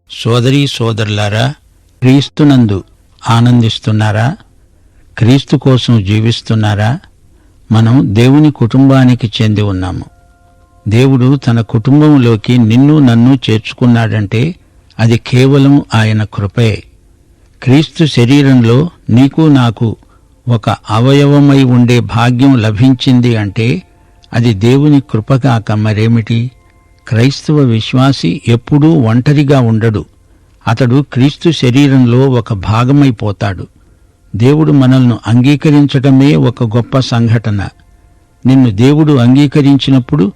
సోదరీ సోదరులారా, క్రీస్తునందు ఆనందిస్తున్నారా? క్రీస్తు కోసం జీవిస్తున్నారా? మనం దేవుని కుటుంబానికి చెంది ఉన్నాము. దేవుడు తన కుటుంబంలోకి నిన్ను నన్ను చేర్చుకున్నాడంటే అది కేవలం ఆయన కృపే. క్రీస్తు శరీరంలో నీకు నాకు ఒక అవయవమై ఉండే భాగ్యం లభించింది అంటే అది దేవుని కృపకాక మరేమిటి? క్రైస్తవ విశ్వాసి ఎప్పుడూ ఒంటరిగా ఉండడు. అతడు క్రీస్తు శరీరంలో ఒక భాగమైపోతాడు. దేవుడు మనల్ని అంగీకరించటమే ఒక గొప్ప సంఘటన. నిన్ను దేవుడు అంగీకరించినప్పుడు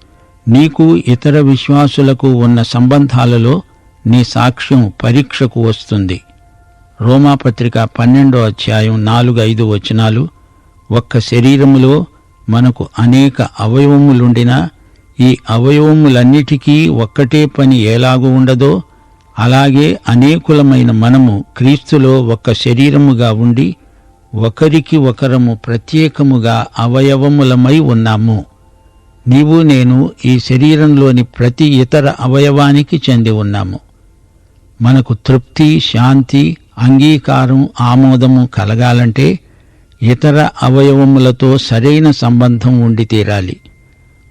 నీకు ఇతర విశ్వాసులకు ఉన్న సంబంధాలలో నీ సాక్ష్యం పరీక్షకు వస్తుంది. రోమాపత్రిక 12వ అధ్యాయం 4-5 వచనాలు. ఒక్క శరీరములో మనకు అనేక అవయవములుండినా ఈ అవయవములన్నిటికీ ఒక్కటే పని ఎలాగూ ఉండదో అలాగే అనేకులమైన మనము క్రీస్తులో ఒక్క శరీరముగా ఉండి ఒకరికి ఒకరము ప్రత్యేకముగా అవయవములమై ఉన్నాము. నీవు నేను ఈ శరీరంలోని ప్రతి ఇతర అవయవానికి చెంది ఉన్నాము. మనకు తృప్తి, శాంతి, అంగీకారం, ఆమోదము కలగాలంటే ఇతర అవయవములతో సరైన సంబంధం ఉండి తీరాలి.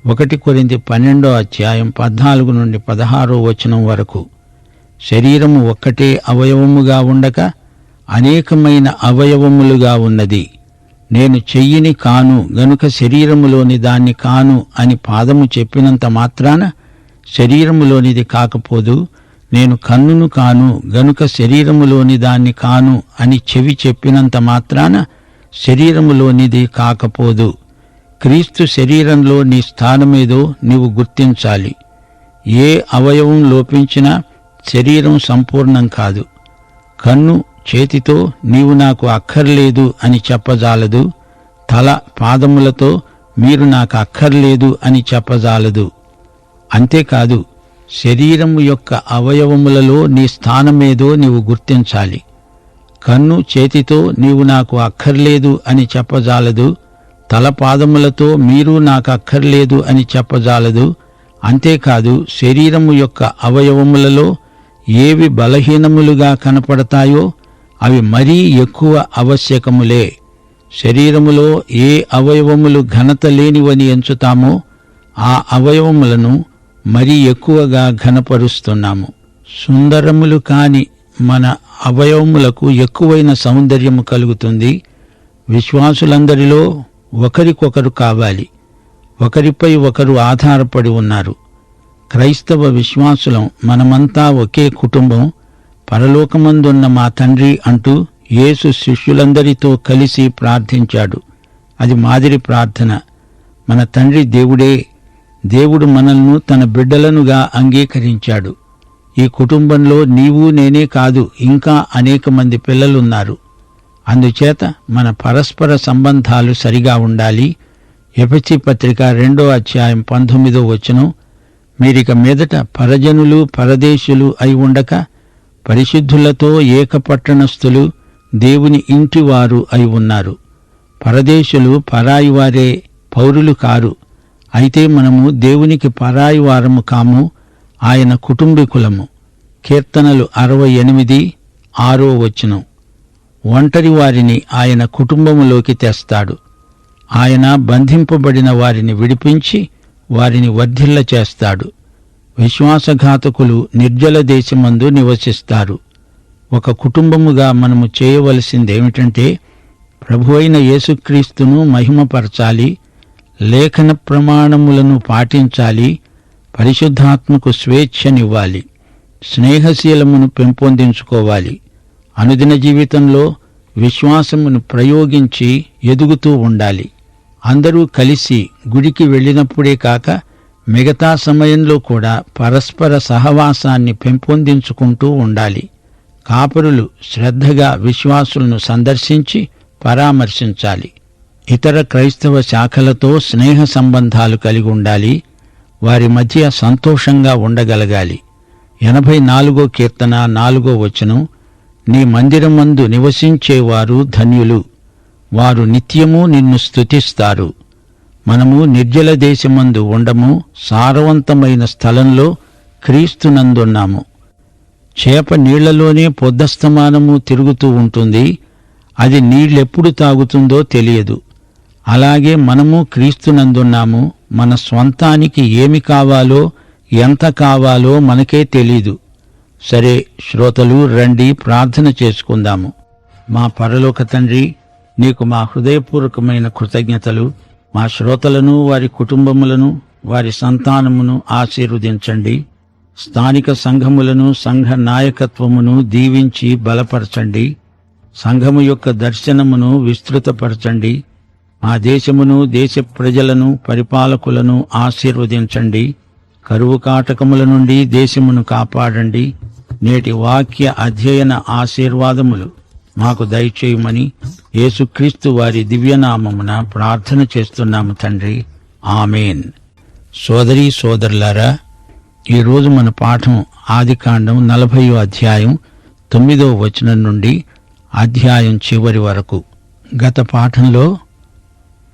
1 కొరింథీ 12వ అధ్యాయం 14-16 వచనం వరకు. శరీరము ఒక్కటే అవయవముగా ఉండక అనేకమైన అవయవములుగా ఉన్నది. నేను చెయ్యిని కాను గనుక శరీరములోని దాన్ని కాను అని పాదము చెప్పినంత మాత్రాన శరీరములోనిది కాకపోదు. నేను కన్నును కాను గనుక శరీరములోని దాన్ని కాను అని చెవి చెప్పినంత మాత్రాన శరీరములోనిది కాకపోదు. క్రీస్తు శరీరంలో నీ స్థానమేదో నీవు గుర్తించాలి. ఏ అవయవం లోపించినా శరీరం సంపూర్ణం కాదు. కన్ను చేతితో నీవు నాకు అక్కర్లేదు అని చెప్పజాలదు. తల పాదములతో మీరు నాకు అక్కర్లేదు అని చెప్పజాలదు. అంతేకాదు, శరీరము యొక్క అవయవములలో నీ స్థానమేదో నీవు గుర్తించాలి. కన్ను చేతితో నీవు నాకు అక్కర్లేదు అని చెప్పజాలదు. తల పాదములతో మీరు నాకు అక్కర్లేదు అని చెప్పజాలదు. అంతేకాదు, శరీరము యొక్క అవయవములలో ఏవి బలహీనములుగా కనపడతాయో అవి మరీ ఎక్కువ ఆవశ్యకములే. శరీరములో ఏ అవయవములు ఘనత లేనివని ఎంచుతామో ఆ అవయవములను మరీ ఎక్కువగా ఘనపరుస్తున్నాము. సుందరములు కాని మన అవయవములకు ఎక్కువైన సౌందర్యము కలుగుతుంది. విశ్వాసులందరిలో ఒకరికొకరు కావాలి. ఒకరిపై ఒకరు ఆధారపడి ఉన్నారు. క్రైస్తవ విశ్వాసులం మనమంతా ఒకే కుటుంబం. పరలోకమందున్న మా తండ్రి అంటూ యేసు శిష్యులందరితో కలిసి ప్రార్థించాడు. అది మాదిరి ప్రార్థన. మన తండ్రి దేవుడే. దేవుడు మనల్ని తన బిడ్డలనుగా అంగీకరించాడు. ఈ కుటుంబంలో నీవు నేనే కాదు, ఇంకా అనేక మంది పిల్లలున్నారు. అందుచేత మన పరస్పర సంబంధాలు సరిగా ఉండాలి. ఎఫెసీ పత్రిక 2వ అధ్యాయం 19వ వచనం. మీరిక మీదట పరజనులు పరదేశులు అయి ఉండక పరిశుద్ధులతో ఏకపట్టణస్థులు దేవుని ఇంటివారు అయి ఉన్నారు. పరదేశులు పరాయివారే, పౌరులు కారు. అయితే మనము దేవునికి పరాయివారము కాము, ఆయన కుటుంబీకులము. కీర్తనలు 68:6 వచనం. ఒంటరి వారిని ఆయన కుటుంబములోకి తెస్తాడు. ఆయన బంధింపబడిన వారిని విడిపించి వారిని వర్ధిల్ల చేస్తాడు. విశ్వాసఘాతకులు నిర్జల దేశమందు నివసిస్తారు. ఒక కుటుంబముగా మనము చేయవలసిందేమిటంటే ప్రభువైన యేసుక్రీస్తును మహిమపరచాలి, లేఖన ప్రమాణములను పాటించాలి, పరిశుద్ధాత్మకు స్వేచ్ఛనివ్వాలి, స్నేహశీలమును పెంపొందించుకోవాలి. అనుదిన జీవితంలో విశ్వాసమును ప్రయోగించి ఎదుగుతూ ఉండాలి. అందరూ కలిసి గుడికి వెళ్ళినప్పుడే కాక మిగతా సమయంలో కూడా పరస్పర సహవాసాన్ని పెంపొందించుకుంటూ ఉండాలి. కాపరులు శ్రద్ధగా విశ్వాసులను సందర్శించి పరామర్శించాలి. ఇతర క్రైస్తవ శాఖలతో స్నేహ సంబంధాలు కలిగి ఉండాలి. వారి మధ్య సంతోషంగా ఉండగలగాలి. 84వ కీర్తన 4వ వచనం. నీ మందిరమందు నివసించేవారు ధన్యులు, వారు నిత్యము నిన్ను స్తుతిస్తారు. మనము నిర్జల దేశమందు ఉండము, సారవంతమైన స్థలంలో క్రీస్తునందున్నాము. చేప నీళ్లలోనే పొద్దస్తమానము తిరుగుతూ ఉంటుంది. అది నీళ్లెప్పుడు తాగుతుందో తెలియదు. అలాగే మనము క్రీస్తునందున్నాము. మన స్వంతానికి ఏమి కావాలో, ఎంత కావాలో మనకే తెలీదు. సరే శ్రోతలు, రండి ప్రార్థన చేసుకుందాము. మా పరలోక తండ్రి, నీకు మా హృదయపూర్వకమైన కృతజ్ఞతలు. మా శ్రోతలను, వారి కుటుంబములను, వారి సంతానమును ఆశీర్వదించండి. స్థానిక సంఘములను, సంఘ నాయకత్వమును దీవించి బలపరచండి. సంఘము యొక్క దర్శనమును విస్తృతపరచండి. మా దేశమును, దేశ ప్రజలను, పరిపాలకులను ఆశీర్వదించండి. కరువు కాటకముల నుండి దేశమును కాపాడండి. నేటి వాక్య అధ్యయన ఆశీర్వాదములు మాకు దయచేయమని యేసుక్రీస్తు వారి దివ్యనామమున ప్రార్థన చేస్తున్నాము తండ్రి. ఆమేన్. సోదరీ సోదరులారా, ఈరోజు మన పాఠం ఆదికాండం 40వ అధ్యాయం 9వ వచనం నుండి అధ్యాయం చివరి వరకు. గత పాఠంలో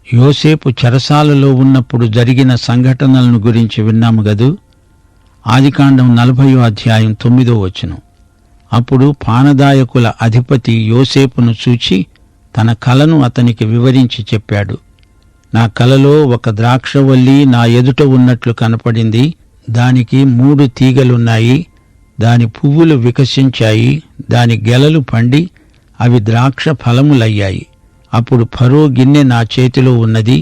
యోసేపు చెరసాలలో ఉన్నప్పుడు జరిగిన సంఘటనలను గురించి విన్నాము గదు. ఆదికాండం 40వ అధ్యాయం 9వ వచనం. అప్పుడు పానదాయకుల అధిపతి యోసేపును చూచి తన కలను అతనికి వివరించి చెప్పాడు. నా కలలో ఒక ద్రాక్షవల్లి నా ఎదుట ఉన్నట్లు కనపడింది. దానికి 3 తీగలున్నాయి. దాని పువ్వులు వికసించాయి. దాని గెలలు పండి అవి ద్రాక్ష ఫలములయ్యాయి. అప్పుడు ఫరో గిన్నె నా చేతిలో ఉన్నది.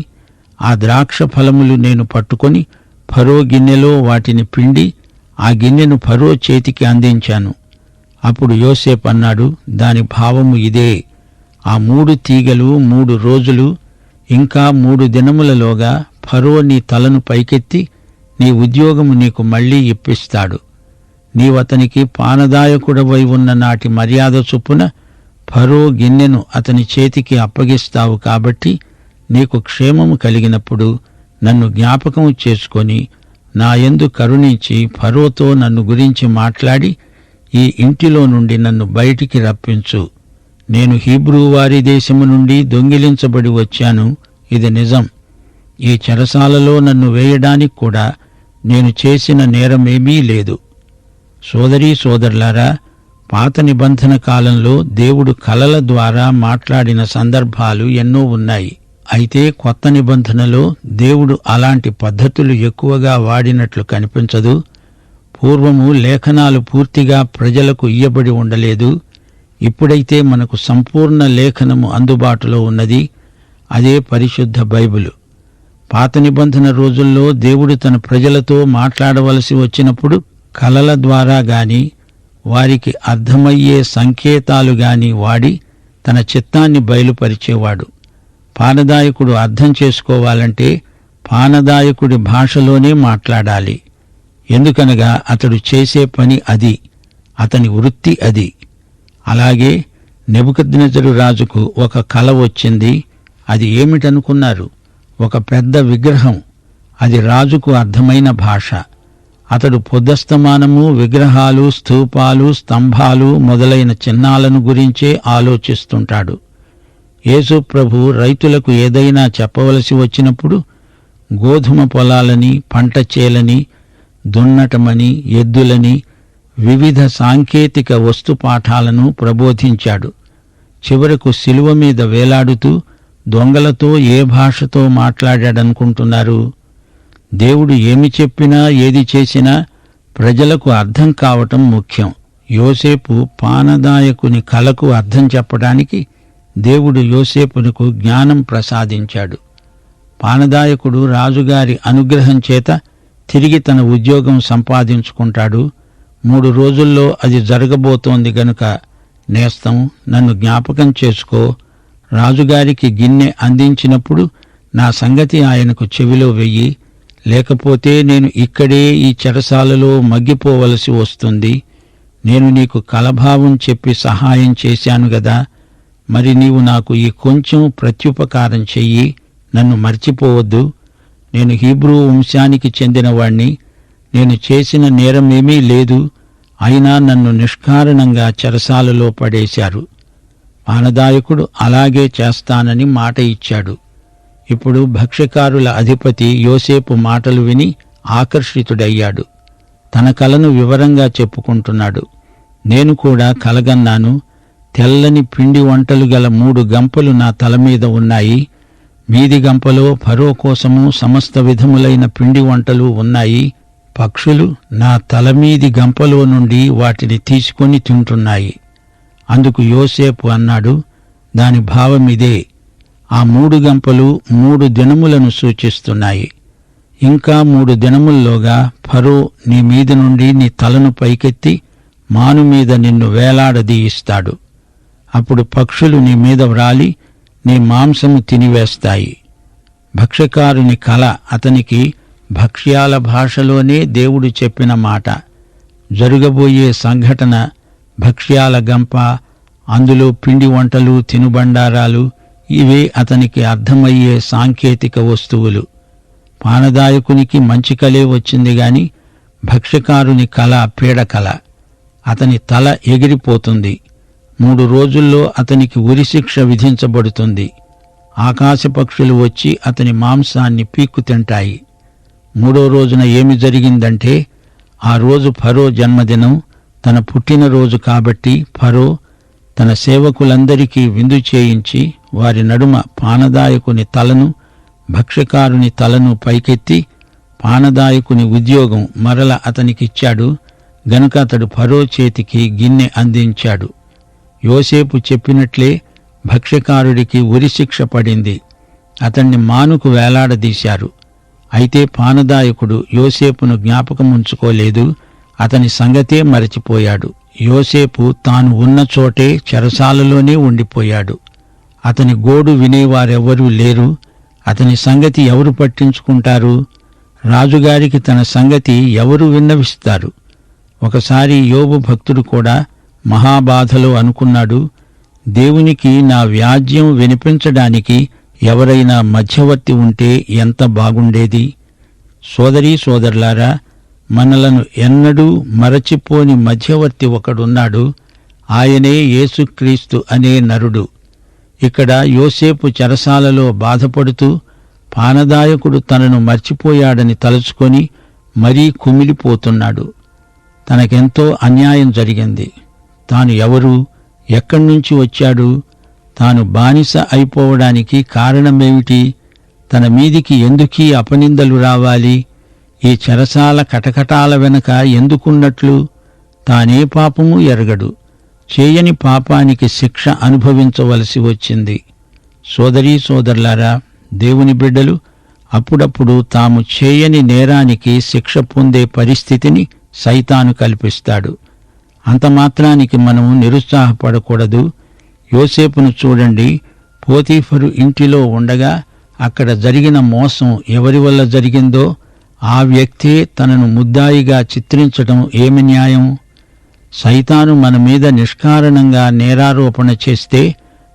ఆ ద్రాక్ష ఫలములు నేను పట్టుకొని ఫరో గిన్నెలో వాటిని పిండి ఆ గిన్నెను ఫరో చేతికి అందించాను. అప్పుడు యోసేపు అన్నాడు, దాని భావము ఇదే: ఆ 3 తీగలు 3 రోజులు ఇంకా 3 దినములలోగా ఫరో నీ తలను పైకెత్తి నీ ఉద్యోగము నీకు మళ్లీ ఇప్పిస్తాడు. నీవతనికి పానదాయకుడవై ఉన్న నాటి మర్యాద చొప్పున ఫరో గిన్నెను అతని చేతికి అప్పగిస్తావు. కాబట్టి నీకు క్షేమము కలిగినప్పుడు నన్ను జ్ఞాపకము చేసుకొని నా యందు కరుణించి ఫరోతో నన్ను గురించి మాట్లాడి ఈ ఇంటిలో నుండి నన్ను బయటికి రప్పించు. నేను హీబ్రూ వారి దేశము నుండి దొంగిలించబడి వచ్చాను, ఇది నిజం. ఈ చెరసాలలో నన్ను వేయడానికి కూడా నేను చేసిన నేరమేమీ లేదు. సోదరీ సోదరులారా, పాత నిబంధన కాలంలో దేవుడు కలల ద్వారా మాట్లాడిన సందర్భాలు ఎన్నో ఉన్నాయి. అయితే కొత్త నిబంధనలో దేవుడు అలాంటి పద్ధతులు ఎక్కువగా వాడినట్లు కనిపించదు. పూర్వము లేఖనాలు పూర్తిగా ప్రజలకు ఇయ్యబడి ఉండలేదు. ఇప్పుడైతే మనకు సంపూర్ణ లేఖనము అందుబాటులో ఉన్నది. అదే పరిశుద్ధ బైబిలు. పాత నిబంధన రోజుల్లో దేవుడు తన ప్రజలతో మాట్లాడవలసి వచ్చినప్పుడు కలల ద్వారా గాని వారికి అర్థమయ్యే సంకేతాలు గాని వాడి తన చిత్తాన్ని బయలుపరిచేవాడు. పానదాయకుడు అర్థం చేసుకోవాలంటే పానదాయకుడి భాషలోనే మాట్లాడాలి. ఎందుకనగా అతడు చేసే పని అది, అతని వృత్తి అది. అలాగే నెబుకద్నెజరు రాజుకు ఒక కల వచ్చింది. అది ఏమిటనుకున్నారు? ఒక పెద్ద విగ్రహం. అది రాజుకు అర్థమైన భాష. అతడు పొద్దస్తమానము విగ్రహాలు, స్తూపాలు, స్తంభాలు మొదలైన చిహ్నాలను గురించే ఆలోచిస్తుంటాడు. యేసు ప్రభు రైతులకు ఏదైనా చెప్పవలసి వచ్చినప్పుడు గోధుమ పొలాలని, పంట చేలని, దున్నటమని, ఎద్దులని, వివిధ సాంకేతిక వస్తుపాఠాలను ప్రబోధించాడు. చివరకు శిలువ మీద వేలాడుతూ దొంగలతో ఏ భాషతో మాట్లాడాడనుకుంటున్నారు? దేవుడు ఏమి చెప్పినా ఏది చేసినా ప్రజలకు అర్థం కావటం ముఖ్యం. యోసేపు పానదాయకుని కలకు అర్థం చెప్పడానికి దేవుడు యోసేపునకు జ్ఞానం ప్రసాదించాడు. పానదాయకుడు రాజుగారి అనుగ్రహం చేత తిరిగి తన ఉద్యోగం సంపాదించుకుంటాడు. 3 రోజుల్లో అది జరగబోతోంది గనుక, నేస్తం నన్ను జ్ఞాపకం చేసుకో. రాజుగారికి గిన్నె అందించినప్పుడు నా సంగతి ఆయనకు చెవిలో వెయ్యి. లేకపోతే నేను ఇక్కడే ఈ చెరసాలలో మగ్గిపోవలసి వస్తుంది. నేను నీకు కలభావం చెప్పి సహాయం చేశాను గదా, మరి నీవు నాకు ఈ కొంచెం ప్రత్యుపకారం చెయ్యి. నన్ను మర్చిపోవద్దు. నేను హీబ్రూ వంశానికి చెందినవాణ్ణి. నేను చేసిన నేరమేమీ లేదు. అయినా నన్ను నిష్కారణంగా చెరసాలలో పడేశారు. పానదాయకుడు అలాగే చేస్తానని మాట ఇచ్చాడు. ఇప్పుడు భక్ష్యకారుల అధిపతి యోసేపు మాటలు విని ఆకర్షితుడయ్యాడు. తన కలను వివరంగా చెప్పుకుంటున్నాడు. నేను కూడా కలగన్నాను. తెల్లని పిండి వంటలు గల 3 గంపలు నా తల మీద ఉన్నాయి. మీది గంపలో ఫరో కోసము సమస్త విధములైన పిండి వంటలు ఉన్నాయి. పక్షులు నా తలమీది గంపలో నుండి వాటిని తీసుకొని తింటున్నాయి. అందుకు యోసేపు అన్నాడు, దాని భావమిదే, ఆ 3 గంపలు 3 దినములను సూచిస్తున్నాయి. ఇంకా 3 దినముల్లోగా ఫరో నీ మీద నుండి నీ తలను పైకెత్తి మాను మీద నిన్ను వేలాడదీయిస్తాడు. అప్పుడు పక్షులు నీ మీద వ్రాలి నీ మాంసము తినివేస్తాయి. భక్ష్యకారుని కల అతనికి భక్ష్యాల భాషలోనే దేవుడు చెప్పిన మాట. జరగబోయే సంఘటన భక్ష్యాల గంప, అందులో పిండి వంటలు, తినుబండారాలు, ఇవే అతనికి అర్థమయ్యే సాంకేతిక వస్తువులు. పానదాయకునికి మంచి కలే వచ్చింది గాని భక్ష్యకారుని కల పీడకల. అతని తల ఎగిరిపోతుంది. 3 రోజుల్లో అతనికి ఉరిశిక్ష విధించబడుతుంది. ఆకాశపక్షులు వచ్చి అతని మాంసాన్ని పీక్కు తింటాయి. 3వ రోజున ఏమి జరిగిందంటే, ఆ రోజు ఫరో జన్మదినం, తన పుట్టినరోజు కాబట్టి ఫరో తన సేవకులందరికీ విందు చేయించి వారి నడుమ పానదాయకుని తలను, భక్ష్యకారుని తలను పైకెత్తి పానదాయకుని ఉద్యోగం మరల అతనికిచ్చాడు గనుక అతడు ఫరో చేతికి గిన్నె అందించాడు. యోసేపు చెప్పినట్లే భక్ష్యకారుడికి ఉరిశిక్ష పడింది. అతన్ని మానుకు వేలాడదీశారు. అయితే పానదాయకుడు యోసేపును జ్ఞాపకముంచుకోలేదు. అతని సంగతే మరచిపోయాడు. యోసేపు తాను ఉన్న చోటే చెరసాలలోనే ఉండిపోయాడు. అతని గోడు వినేవారెవ్వరూ లేరు. అతని సంగతి ఎవరు పట్టించుకుంటారు? రాజుగారికి తన సంగతి ఎవరు విన్నవిస్తారు? ఒకసారి యోబు భక్తుడు కూడా మహాబాధలో అనుకున్నాడు, దేవునికి నా వ్యాజ్యం వినిపించడానికి ఎవరైనా మధ్యవర్తి ఉంటే ఎంత బాగుండేది. సోదరీ సోదరులారా, మనలను ఎన్నడూ మరచిపోని మధ్యవర్తి ఒకడున్నాడు. ఆయనే యేసుక్రీస్తు అనే నరుడు. ఇక్కడ యోసేపు చెరసాలలో బాధపడుతూ పానదాయకుడు తనను మర్చిపోయాడని తలుచుకొని మరీ కుమిలిపోతున్నాడు. తనకెంతో అన్యాయం జరిగింది. తాను ఎవరు, ఎక్కడ్నుంచి వచ్చాడు, తాను బానిస అయిపోవడానికి కారణమేమిటి, తన మీదికి ఎందుకీ అపనిందలు రావాలి, ఈ చెరసాల కటకటాల వెనక ఎందుకున్నట్లు? తానే పాపము ఎరగడు. చేయని పాపానికి శిక్ష అనుభవించవలసి వచ్చింది. సోదరీ సోదరులారా, దేవుని బిడ్డలు అప్పుడప్పుడు తాము చేయని నేరానికి శిక్ష పొందే పరిస్థితిని సైతాను కల్పిస్తాడు. అంతమాత్రానికి మనము నిరుత్సాహపడకూడదు. యోసేపును చూడండి. పోతీఫరు ఇంటిలో ఉండగా అక్కడ జరిగిన మోసం ఎవరి వల్ల జరిగిందో ఆ వ్యక్తే తనను ముద్దాయిగా చిత్రించటం ఏమి న్యాయం? సైతాను మన మీద నిష్కారణంగా నేరారోపణ చేస్తే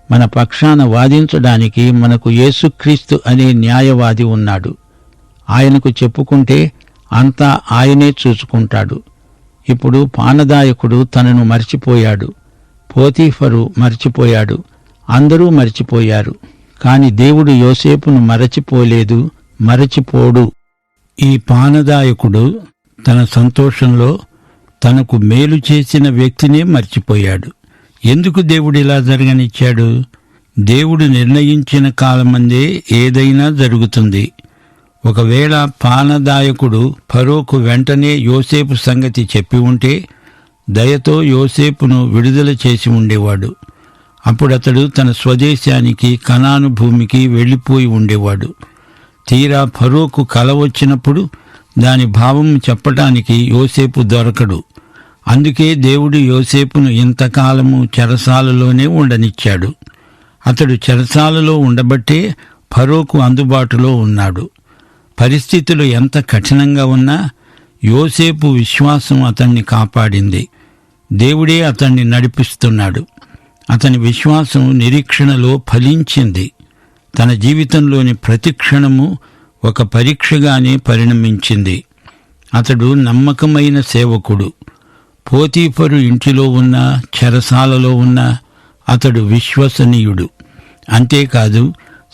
మన పక్షాన వాదించడానికి మనకు యేసుక్రీస్తు అనే న్యాయవాది ఉన్నాడు. ఆయనకు చెప్పుకుంటే అంతా ఆయనే చూసుకుంటాడు. ఇప్పుడు పానదాయకుడు తనను మర్చిపోయాడు. పోతీఫరు మర్చిపోయాడు. అందరూ మర్చిపోయారు. కాని దేవుడు యోసేపును మరచిపోలేదు, మరచిపోడు. ఈ పానదాయకుడు తన సంతోషంలో తనకు మేలు చేసిన వ్యక్తినే మర్చిపోయాడు. ఎందుకు దేవుడిలా జరగనిచ్చాడు? దేవుడు నిర్ణయించిన కాలమందే ఏదైనా జరుగుతుంది. ఒకవేళ పానదాయకుడు ఫరోకు వెంటనే యోసేపు సంగతి చెప్పి ఉంటే దయతో యోసేపును విడుదల చేసి ఉండేవాడు. అప్పుడతడు తన స్వదేశానికి, కనాను భూమికి వెళ్ళిపోయి ఉండేవాడు. తీరా ఫరోకు కల వచ్చినప్పుడు దాని భావం చెప్పటానికి యోసేపు దొరకడు. అందుకే దేవుడు యోసేపును ఇంతకాలము చెరసాలలోనే ఉండనిచ్చాడు. అతడు చెరసాలలో ఉండబట్టే ఫరోకు అందుబాటులో ఉన్నాడు. పరిస్థితులు ఎంత కఠినంగా ఉన్నా యోసేపు విశ్వాసం అతన్ని కాపాడింది. దేవుడే అతన్ని నడిపిస్తున్నాడు. అతని విశ్వాసం నిరీక్షణలో ఫలించింది. తన జీవితంలోని ప్రతి క్షణము ఒక పరీక్షగానే పరిణమించింది. అతడు నమ్మకమైన సేవకుడు. పోతీఫరు ఇంటిలో ఉన్నా, చెరసాలలో ఉన్నా అతడు విశ్వసనీయుడు. అంతేకాదు,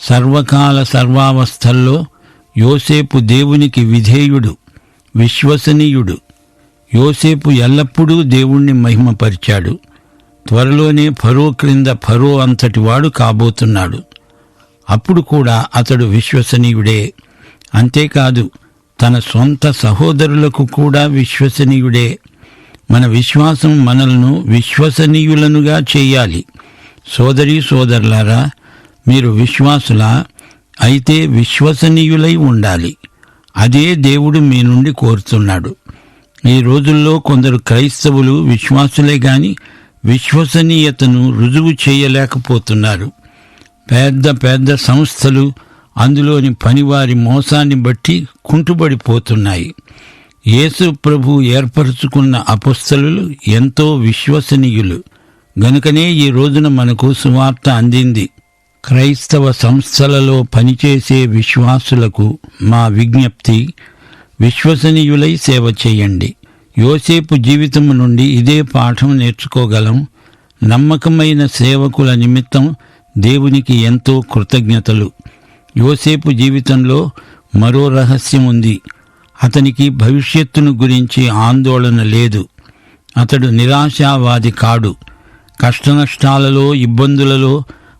సర్వకాల సర్వావస్థల్లో యోసేపు దేవునికి విధేయుడు, విశ్వసనీయుడు. యోసేపు ఎల్లప్పుడూ దేవుణ్ణి మహిమపరిచాడు. త్వరలోనే ఫరో క్రింద ఫరో అంతటివాడు కాబోతున్నాడు. అప్పుడు కూడా అతడు విశ్వసనీయుడే. అంతేకాదు, తన సొంత సహోదరులకు కూడా విశ్వసనీయుడే. మన విశ్వాసం మనలను విశ్వసనీయులనుగా చేయాలి. సోదరీ సోదరులారా, మీరు విశ్వాసులా? అయితే విశ్వసనీయులై ఉండాలి. అదే దేవుడు మీ నుండి కోరుతున్నాడు. ఈ రోజుల్లో కొందరు క్రైస్తవులు విశ్వాసులే గాని విశ్వసనీయతను రుజువు చేయలేకపోతున్నారు. పెద్ద పెద్ద సంస్థలు అందులోని పనివారి మోసాన్ని బట్టి కుంటుబడిపోతున్నాయి. యేసు ప్రభు ఏర్పరచుకున్న అపొస్తలులు ఎంతో విశ్వసనీయులు గనుకనే ఈ రోజున మనకు సువార్త అందింది. క్రైస్తవ సంస్థలలో పనిచేసే విశ్వాసులకు మా విజ్ఞప్తి, విశ్వసనీయులై సేవ చేయండి. యోసేపు జీవితము నుండి ఇదే పాఠం నేర్చుకోగలం. నమ్మకమైన సేవకుల నిమిత్తం దేవునికి ఎంతో కృతజ్ఞతలు. యోసేపు జీవితంలో మరో రహస్యం ఉంది. అతనికి భవిష్యత్తును గురించి ఆందోళన లేదు. అతడు నిరాశావాది కాడు. కష్టనష్టాలలో, ఇబ్బందులలో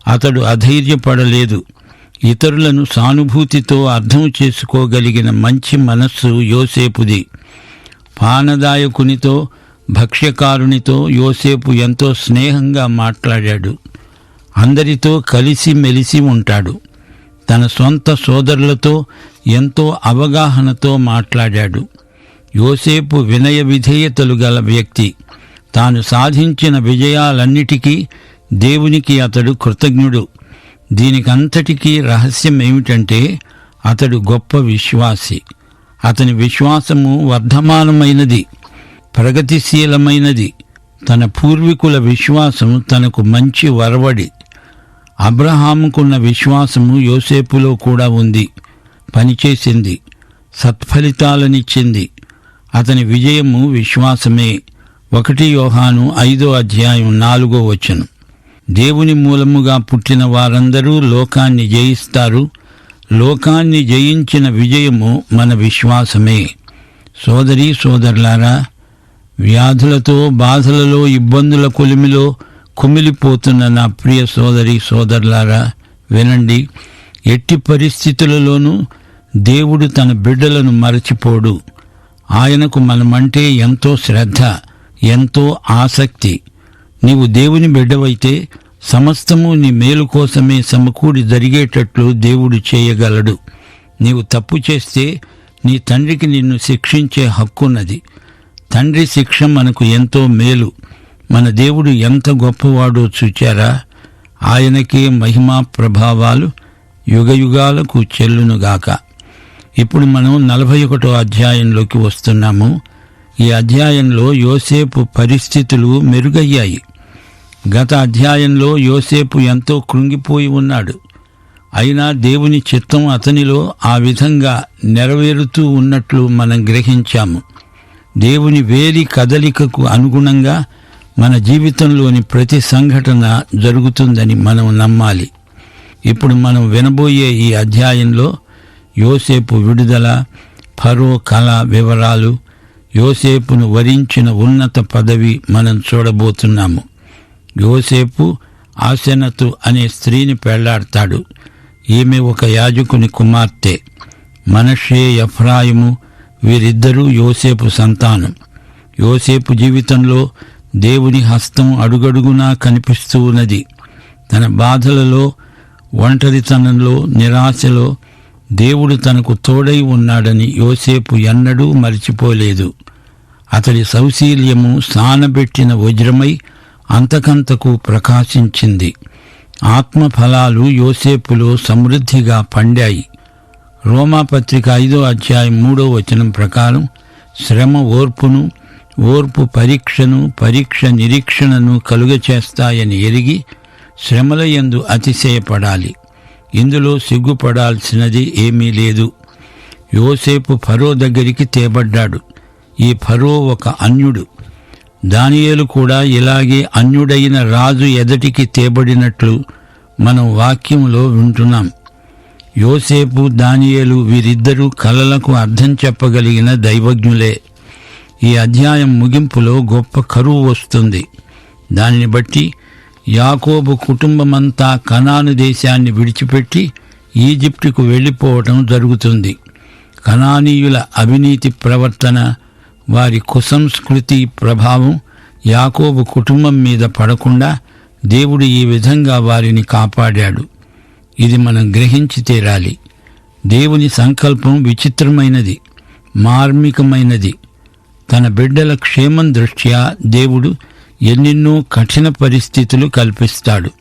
అతడు అధైర్యపడలేదు. ఇతరులను సానుభూతితో అర్థం చేసుకోగలిగిన మంచి మనస్సు యోసేపుది. పానదాయకునితో, భక్ష్యకారునితో యోసేపు ఎంతో స్నేహంగా మాట్లాడాడు. అందరితో కలిసి మెలిసి ఉంటాడు. తన సొంత సోదరులతో ఎంతో అవగాహనతో మాట్లాడాడు. యోసేపు వినయ విధేయతలు గల వ్యక్తి. తాను సాధించిన విజయాలన్నిటికీ దేవునికి అతడు కృతజ్ఞుడు. దీనికంతటికీ రహస్యమేమిటంటే అతడు గొప్ప విశ్వాసి. అతని విశ్వాసము వర్ధమానమైనది, ప్రగతిశీలమైనది. తన పూర్వీకుల విశ్వాసం తనకు మంచి వరవడి. అబ్రహాముకున్న విశ్వాసము యోసేపులో కూడా ఉంది. పనిచేసింది, సత్ఫలితాలనిచ్చింది. అతని విజయము విశ్వాసమే. 1 యోహాను 5:4 దేవుని మూలముగా పుట్టిన వారందరూ లోకాన్ని జయిస్తారు. లోకాన్ని జయించిన విజయము మన విశ్వాసమే. సోదరీ సోదరులారా, వ్యాధులతో, బాధలలో, ఇబ్బందుల కొలిమిలో కుమిలిపోతున్న నా ప్రియ సోదరీ సోదరులారా, వినండి. ఎట్టి పరిస్థితులలోనూ దేవుడు తన బిడ్డలను మరచిపోడు. ఆయనకు మనమంటే ఎంతో శ్రద్ధ, ఎంతో ఆసక్తి. నీవు దేవుని బిడ్డవైతే సమస్తము నీ మేలు కోసమే సమకూడి జరిగేటట్లు దేవుడు చేయగలడు. నీవు తప్పు చేస్తే నీ తండ్రికి నిన్ను శిక్షించే హక్కున్నది. తండ్రి శిక్ష మనకు ఎంతో మేలు. మన దేవుడు ఎంత గొప్పవాడో చూచారా? ఆయనకే మహిమా ప్రభావాలు యుగయుగాలకు చెల్లునుగాక. ఇప్పుడు మనం 41వ అధ్యాయంలోకి వస్తున్నాము. ఈ అధ్యాయంలో యోసేపు పరిస్థితులు మెరుగయ్యాయి. గత అధ్యాయంలో యోసేపు ఎంతో కృంగిపోయి ఉన్నాడు. అయినా దేవుని చిత్తం అతనిలో ఆ విధంగా నెరవేరుతూ ఉన్నట్లు మనం గ్రహించాము. దేవుని వేలి కదలికకు అనుగుణంగా మన జీవితంలోని ప్రతి సంఘటన జరుగుతుందని మనం నమ్మాలి. ఇప్పుడు మనం వినబోయే ఈ అధ్యాయంలో యోసేపు విడుదల, ఫరో కళ వివరాలు, యోసేపును వరించిన ఉన్నత పదవి మనం చూడబోతున్నాము. యోసేపు ఆసెనతు అనే స్త్రీని పెళ్లాడతాడు. ఈమె ఒక యాజకుని కుమార్తె. మనష్షే, ఎఫ్రాయిము వీరిద్దరూ యోసేపు సంతానం. యోసేపు జీవితంలో దేవుని హస్తం అడుగడుగునా కనిపిస్తూ ఉన్నది. తన బాధలలో, ఒంటరితనంలో, నిరాశలో దేవుడు తనకు తోడై ఉన్నాడని యోసేపు ఎన్నడూ మరిచిపోలేదు. అతడి సౌశీల్యము సానబెట్టిన వజ్రమై అంతకంతకు ప్రకాశించింది. ఆత్మఫలాలు యోసేపులో సమృద్ధిగా పండాయి. రోమాపత్రిక 5:3 ప్రకారం శ్రమ ఓర్పును, ఓర్పు పరీక్షను, పరీక్ష నిరీక్షణను కలుగచేస్తాయని ఎరిగి శ్రమల యందు అతిశయపడాలి. ఇందులో సిగ్గుపడాల్సినది ఏమీ లేదు. యోసేపు ఫరో దగ్గరికి తేబడ్డాడు. ఈ ఫరో ఒక అన్యుడు. దానియేలు కూడా ఇలాగే అన్యుడైన రాజు ఎదటికి తేబడినట్లు మనం వాక్యంలో వింటున్నాం. యోసేపు, దానియేలు వీరిద్దరూ కలలకు అర్థం చెప్పగలిగిన దైవజ్ఞులే. ఈ అధ్యాయం ముగింపులో గొప్ప కరువు వస్తుంది. దానిని బట్టి యాకోబు కుటుంబమంతా కనాను దేశాన్ని విడిచిపెట్టి ఈజిప్టుకు వెళ్ళిపోవటం జరుగుతుంది. కనానీయుల అవినీతి ప్రవర్తన, వారి కుసంస్కృతి ప్రభావం యాకోబు కుటుంబం మీద పడకుండా దేవుడు ఈ విధంగా వారిని కాపాడాడు. ఇది మనం గ్రహించి తీరాలి. దేవుని సంకల్పం విచిత్రమైనది, మార్మికమైనది. తన బిడ్డల క్షేమం దృష్ట్యా దేవుడు ఎన్నెన్నో కఠిన పరిస్థితులు కల్పిస్తాడు.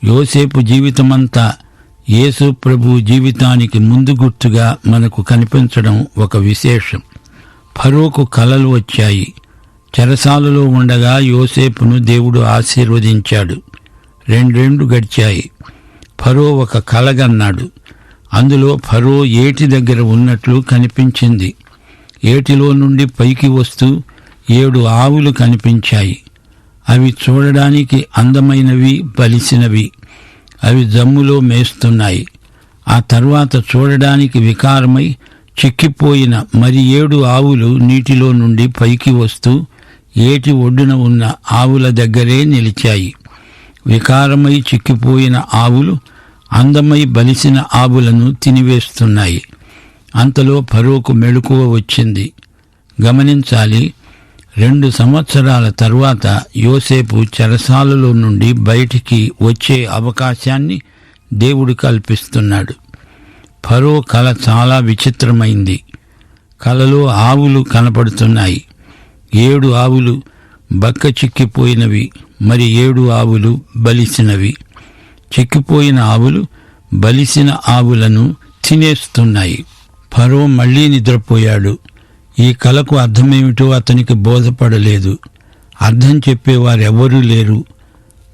యోసేపు జీవితమంతా యేసు ప్రభు జీవితానికి ముందు గుర్తుగా మనకు కనిపించడం ఒక విశేషం. ఫరోకు కలలు వచ్చాయి. చెరసాలలో ఉండగా యోసేపును దేవుడు ఆశీర్వదించాడు. 2 ఏళ్లు గడిచాయి. ఫరో ఒక కలగన్నాడు. అందులో ఫరో ఏటి దగ్గర ఉన్నట్లు కనిపించింది. ఏటిలో నుండి పైకి వస్తూ 7 ఆవులు కనిపించాయి. అవి చూడడానికి అందమైనవి, బలిసినవి. అవి జమ్ములో మేస్తున్నాయి. ఆ తరువాత చూడడానికి వికారమై చిక్కిపోయిన మరి 7 ఆవులు నీటిలో నుండి పైకి వస్తూ ఏటి ఒడ్డున ఉన్న ఆవుల దగ్గరే నిలిచాయి. వికారమై చిక్కిపోయిన ఆవులు అందమై బలిసిన ఆవులను తినివేస్తున్నాయి. అంతలో ఫరోకు మెలకువ వచ్చింది. గమనించాలి, 2 సంవత్సరాల తరువాత యోసేపు చెరసాలలో నుండి బయటికి వచ్చే అవకాశాన్ని దేవుడు కల్పిస్తున్నాడు. ఫరో కల చాలా విచిత్రమైంది. కలలో ఆవులు కనపడుతున్నాయి. 7 ఆవులు బక్క చిక్కిపోయినవి, మరి 7 ఆవులు బలిసినవి. చిక్కిపోయిన ఆవులు బలిసిన ఆవులను తినేస్తున్నాయి. ఫరో మళ్లీ నిద్రపోయాడు. ఈ కలకు అర్థమేమిటో అతనికి బోధపడలేదు. అర్థం చెప్పేవారెవరూ లేరు.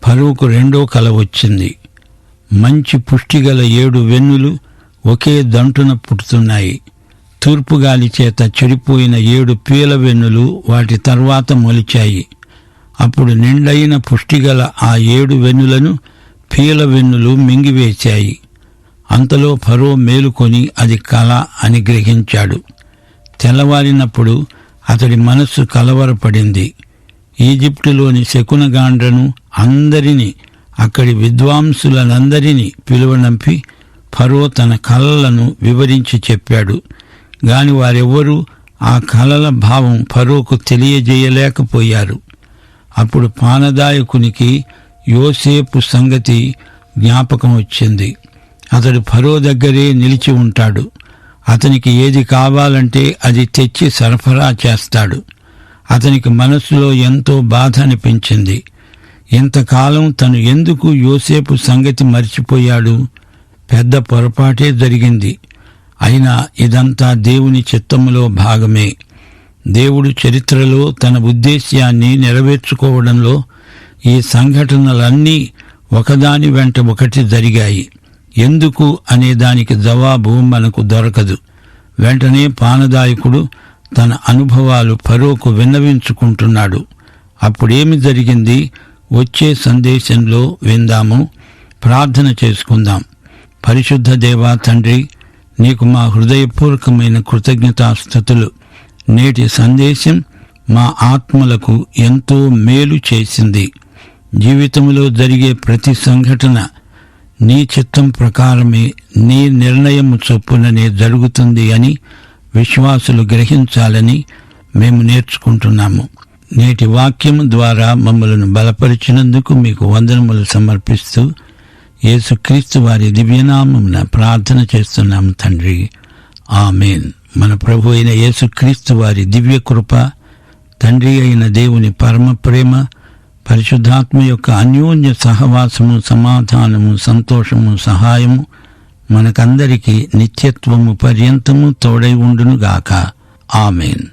ఫరోకు 2వ కల వచ్చింది. మంచి పుష్టిగల 7 వెన్నులు ఒకే దంటున పుట్టుతున్నాయి. తూర్పుగాలి చేత చెడిపోయిన 7 పీల వెన్నులు వాటి తర్వాత మొలిచాయి. అప్పుడు నిండైన పుష్టిగల ఆ 7 వెన్నులను పీల వెన్నులు మింగివేశాయి. అంతలో ఫరో మేలుకొని అది కల అని గ్రహించాడు. తెల్లవారినప్పుడు అతడి మనస్సు కలవరపడింది. ఈజిప్టులోని శకునగాండ్రను అందరినీ, అక్కడి విద్వాంసులనందరినీ పిలువనంపి ఫరో తన కలలను వివరించి చెప్పాడు. గాని వారెవ్వరూ ఆ కలల భావం ఫరోకు తెలియజేయలేకపోయారు. అప్పుడు పానదాయకునికి యోసేపు సంగతి జ్ఞాపకం వచ్చింది. అతడు ఫరో దగ్గరే నిలిచి ఉంటాడు. అతనికి ఏది కావాలంటే అది తెచ్చి సరఫరా చేస్తాడు. అతనికి మనస్సులో ఎంతో బాధ అనిపించింది. ఇంతకాలం తను ఎందుకు యోసేపు సంగతి మర్చిపోయాడు? పెద్ద పొరపాటే జరిగింది. అయినా ఇదంతా దేవుని చిత్తములో భాగమే. దేవుడు చరిత్రలో తన ఉద్దేశ్యాన్ని నెరవేర్చుకోవడంలో ఈ సంఘటనలన్నీ ఒకదాని వెంట ఒకటి జరిగాయి. ఎందుకు అనే దానికి జవాబు మనకు దొరకదు. వెంటనే పానదాయకుడు తన అనుభవాలు ఫరోకు విన్నవించుకుంటున్నాడు. అప్పుడేమి జరిగింది? వచ్చే సందేశంలో విందాము. ప్రార్థన చేసుకుందాం. పరిశుద్ధ దేవా తండ్రి, నీకు మా హృదయపూర్వకమైన కృతజ్ఞతాస్తుతులు. నేటి సందేశం మా ఆత్మలకు ఎంతో మేలు చేసింది. జీవితంలో జరిగే ప్రతి సంఘటన నీ చిత్తం ప్రకారమే, నీ నిర్ణయం చొప్పుననే జరుగుతుంది అని విశ్వాసులు గ్రహించాలని మేము నేర్చుకుంటున్నాము. నేటి వాక్యం ద్వారా మమ్మలను బలపరిచినందుకు మీకు వందనములు సమర్పిస్తూ యేసుక్రీస్తు వారి దివ్యనామమున ప్రార్థన చేస్తున్నాము తండ్రి, ఆమేన్. మన ప్రభు అయిన యేసుక్రీస్తు వారి దివ్య కృప, తండ్రి అయిన దేవుని పరమ ప్రేమ, పరిశుద్ధాత్మ యొక్క అన్యోన్య సహవాసము, సమాధానము, సంతోషము, సహాయము మనకందరికీ నిత్యత్వము పర్యంతము తోడై ఉండునుగాక. ఆమేన్.